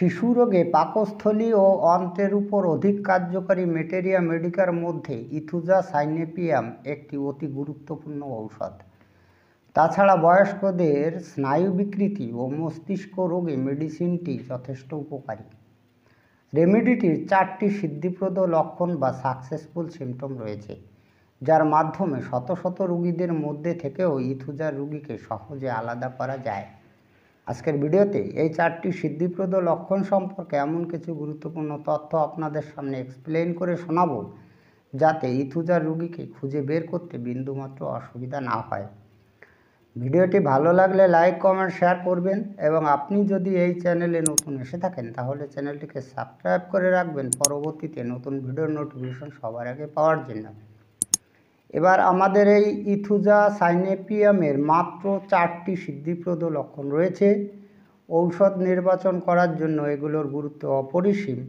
শিশুরোগে পাকস্থলী ও অন্ত্রের উপর অধিক কার্যকারী মেটেরিয়া মেডিকার মধ্যে ইথুজা সাইনেপিয়াম একটি অতি গুরুত্বপূর্ণ ঔষধ। তাছাড়া বয়স্কদের স্নায়ু বিকৃতি ও মস্তিষ্ক রোগে মেডিসিনটি যথেষ্ট উপকারী। রেমেডিটির 4টি সিদ্ধিপ্রদ লক্ষণ বা সাকসেসফুল সিমটম রয়েছে, যার মাধ্যমে শত শত রোগীদের মধ্যে থেকেও ইথুজার রোগীকে সহজে আলাদা করা যায়। আজকের ভিডিওতে এই 4টি সিদ্ধিপ্রদ লক্ষণ সম্পর্কে এমন কিছু গুরুত্বপূর্ণ তথ্য আপনাদের সামনে এক্সপ্লেইন করে শোনাবো, যাতে ইথুজার রোগীকে খুঁজে বের করতে বিন্দুমাত্র অসুবিধা না হয়। ভিডিওটি ভালো লাগলে লাইক, কমেন্ট, শেয়ার করবেন এবং আপনি যদি এই চ্যানেলে নতুন এসে থাকেন তাহলে চ্যানেলটিকে সাবস্ক্রাইব করে রাখবেন পরবর্তীতে নতুন ভিডিওর নোটিফিকেশন সবার আগে পাওয়ার জন্য। এবার আমাদের এই ইথুজা সাইনেপিয়ামের মাত্র 4টি সিদ্ধিপ্রদ লক্ষণ রয়েছে। ঔষধ নির্বাচন করার জন্য এগুলোর গুরুত্ব অপরিসীম,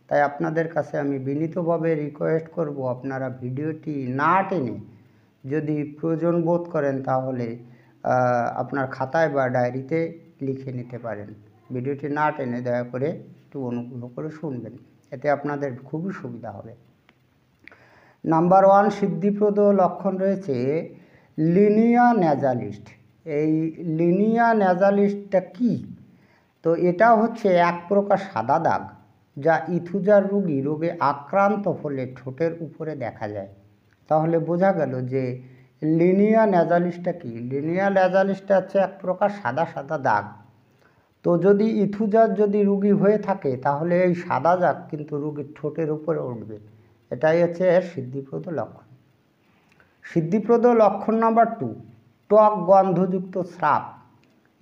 তাই আপনাদের কাছে আমি বিনীতভাবে রিকোয়েস্ট করব, আপনারা ভিডিওটি না টেনে যদি প্রয়োজন বোধ করেন তাহলে আপনার খাতায় বা ডায়েরিতে লিখে নিতে পারেন। ভিডিওটি না টেনে দয়া করে একটু অনুগ্রহ করে শুনবেন, এতে আপনাদের খুবই সুবিধা হবে। নাম্বার 1 সিদ্ধিপ্রদ লক্ষণ রয়েছে লিনিয়া ন্যাজালিস্ট। এই লিনিয়া ন্যাজালিস্টটা কি? তো এটা হচ্ছে এক প্রকার সাদা দাগ, যা ইথুজার রোগে আক্রান্ত হলে ঠোঁটের উপরে দেখা যায়। তাহলে বোঝা গেল যে লিনিয়া ন্যাজালিস্টটা কি। লিনিয়া ন্যাজালিস্টটা হচ্ছে এক প্রকার সাদা সাদা দাগ। তো যদি ইথুজার রোগী হয়ে থাকে তাহলে এই সাদা দাগ কিন্তু রোগীর ঠোঁটের উপরে উঠবে। এটাই হচ্ছে এর সিদ্ধিপ্রদ লক্ষণ। সিদ্ধিপ্রদ লক্ষণ নাম্বার 2, টক গন্ধযুক্ত স্রাব।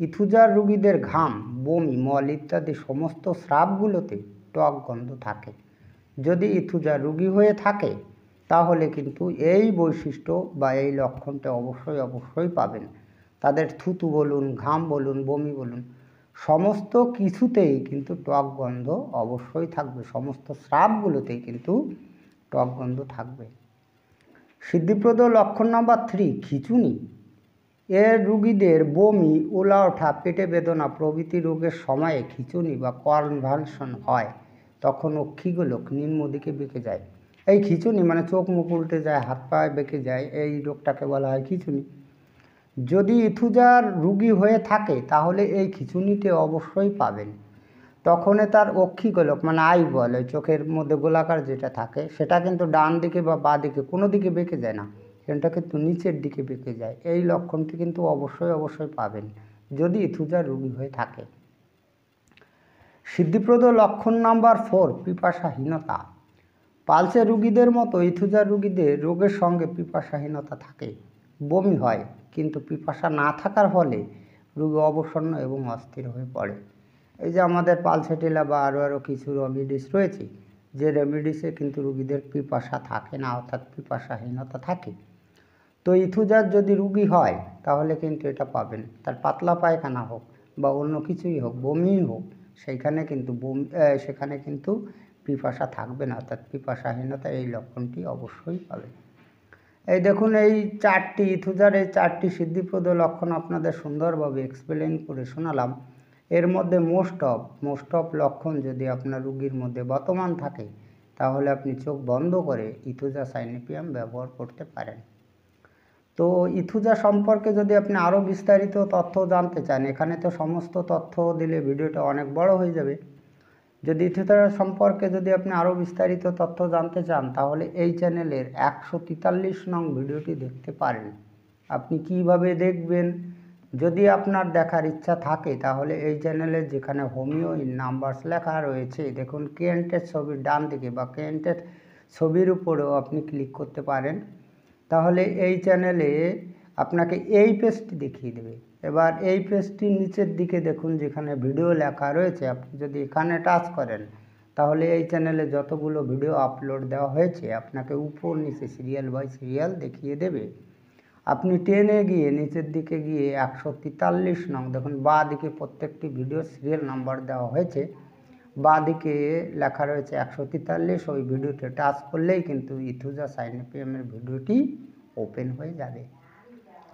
ইথুজার রোগীদের ঘাম, বমি, মল ইত্যাদি সমস্ত স্রাবগুলোতে টক গন্ধ থাকে। যদি ইথুজার রোগী হয়ে থাকে তাহলে কিন্তু এই বৈশিষ্ট্য বা এই লক্ষণটা অবশ্যই পাবেন। তাদের থুতু বলুন, ঘাম বলুন, বমি বলুন, সমস্ত কিছুতেই কিন্তু টক গন্ধ অবশ্যই থাকবে। সমস্ত স্রাবগুলোতেই কিন্তু টক গন্ধ থাকবে। সিদ্ধিপ্রদ লক্ষণ নাম্বার 3, খিঁচুনি। এর রোগীদের বমি, ওলা ওঠা, পেটে বেদনা প্রভৃতি রোগের সময়ে খিঁচুনি বা কনভালশন হয়। তখন অক্ষিগুলো নিম্ন দিকে বেঁকে যায়। এই খিঁচুনি মানে চোখ মুখ উল্টে যায়, হাত পায়ে বেঁকে যায়, এই রোগটাকে বলা হয় খিঁচুনি। যদি ইথুজার রোগী হয়ে থাকে তাহলে এই খিঁচুনিতে অবশ্যই পাবেন। তখন তার অক্ষিগোলক মানে আইবল, ওই চোখের মধ্যে গোলাকার যেটা থাকে, সেটা কিন্তু ডান দিকে বা বাঁ দিকে কোনো দিকে বেঁকে যায় না, সেটা কিন্তু নিচের দিকে বেঁকে যায়। এই লক্ষণটি কিন্তু অবশ্যই পাবেন যদি ইথুজার রোগী হয়ে থাকে। সিদ্ধিপ্রদ লক্ষণ নাম্বার 4, পিপাসাহীনতা। পালসের রোগীদের মতো ইথুজার রোগীদের রোগের সঙ্গে পিপাসাহীনতা থাকে। বমি হয়, কিন্তু পিপাসা না থাকার ফলে রোগী অবসন্ন এবং অস্থির হয়ে পড়ে। এই যে আমাদের পালসেটিলা বা আরও কিছু রেমিডিস রয়েছে, যে রেমিডিসে কিন্তু রোগীদের পিপাসা থাকে না, অর্থাৎ পিপাসাহীনতা থাকে। তো ইথুজার যদি রোগী হয় তাহলে কিন্তু এটা পাবেন। তার পাতলা পায়খানা হোক বা অন্য কিছুই হোক, বমি হোক, সেখানে কিন্তু পিপাসা থাকবে না, অর্থাৎ পিপাসাহীনতা, এই লক্ষণটি অবশ্যই পাবে। এই দেখুন, এই 4টি ইথুজার, এই 4টি সিদ্ধিপ্রদ লক্ষণ আপনাদের সুন্দরভাবে এক্সপ্লেন করে শোনালাম। এর মধ্যে মোস্ট অফ লক্ষণ যদি আপনার রোগীর মধ্যে বর্তমান থাকে তাহলে আপনি চোখ বন্ধ করে ইথুজা সাইনেপিয়াম ব্যবহার করতে পারেন। তো ইথুজা সম্পর্কে যদি আপনি আরও বিস্তারিত তথ্য জানতে চান, এখানে তো সমস্ত তথ্য দিলে ভিডিওটা অনেক বড় হয়ে যাবে। যদি ইথুজা সম্পর্কে যদি আপনি আরও বিস্তারিত তথ্য জানতে চান তাহলে এই চ্যানেলের 143 নং ভিডিওটি দেখতে পারেন। আপনি কিভাবে দেখবেন, যদি আপনার দেখার ইচ্ছা থাকে তাহলে এই চ্যানেলে যেখানে হোমিও ইন নাম্বারস লেখা রয়েছে, দেখুন কেন্টের ছবির ডান দিকে বা কেন্টের ছবির উপরেও আপনি ক্লিক করতে পারেন। তাহলে এই চ্যানেলে আপনাকে এই পেজটি দেখিয়ে দেবে। এবার এই পেজটির নিচের দিকে দেখুন যেখানে ভিডিও লেখা রয়েছে, আপনি যদি এখানে টাচ করেন তাহলে এই চ্যানেলে যতগুলো ভিডিও আপলোড দেওয়া হয়েছে আপনাকে উপর নিচে সিরিয়াল বাই সিরিয়াল দেখিয়ে দেবে। আপনি টেনে গিয়ে নিচের দিকে গিয়ে 143 নং দেখুন, বাঁ দিকে প্রত্যেকটি ভিডিও সিরিয়াল নাম্বার দেওয়া হয়েছে, বাঁ দিকে লেখা রয়েছে 143। ওই ভিডিওতে টাচ করলেই কিন্তু ইথুজা সাইনেপিয়ামের ভিডিওটি ওপেন হয়ে যাবে।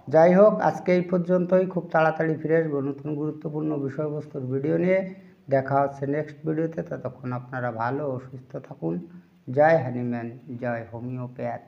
যাই হোক, আজকে এই পর্যন্তই। খুব তাড়াতাড়ি ফিরে আসবো নতুন গুরুত্বপূর্ণ বিষয়বস্তুর ভিডিও নিয়ে। দেখা হচ্ছে নেক্সট ভিডিওতে। ততক্ষণ আপনারা ভালো ও সুস্থ থাকুন। জয় হ্যানিম্যান, জয় হোমিওপ্যাথ।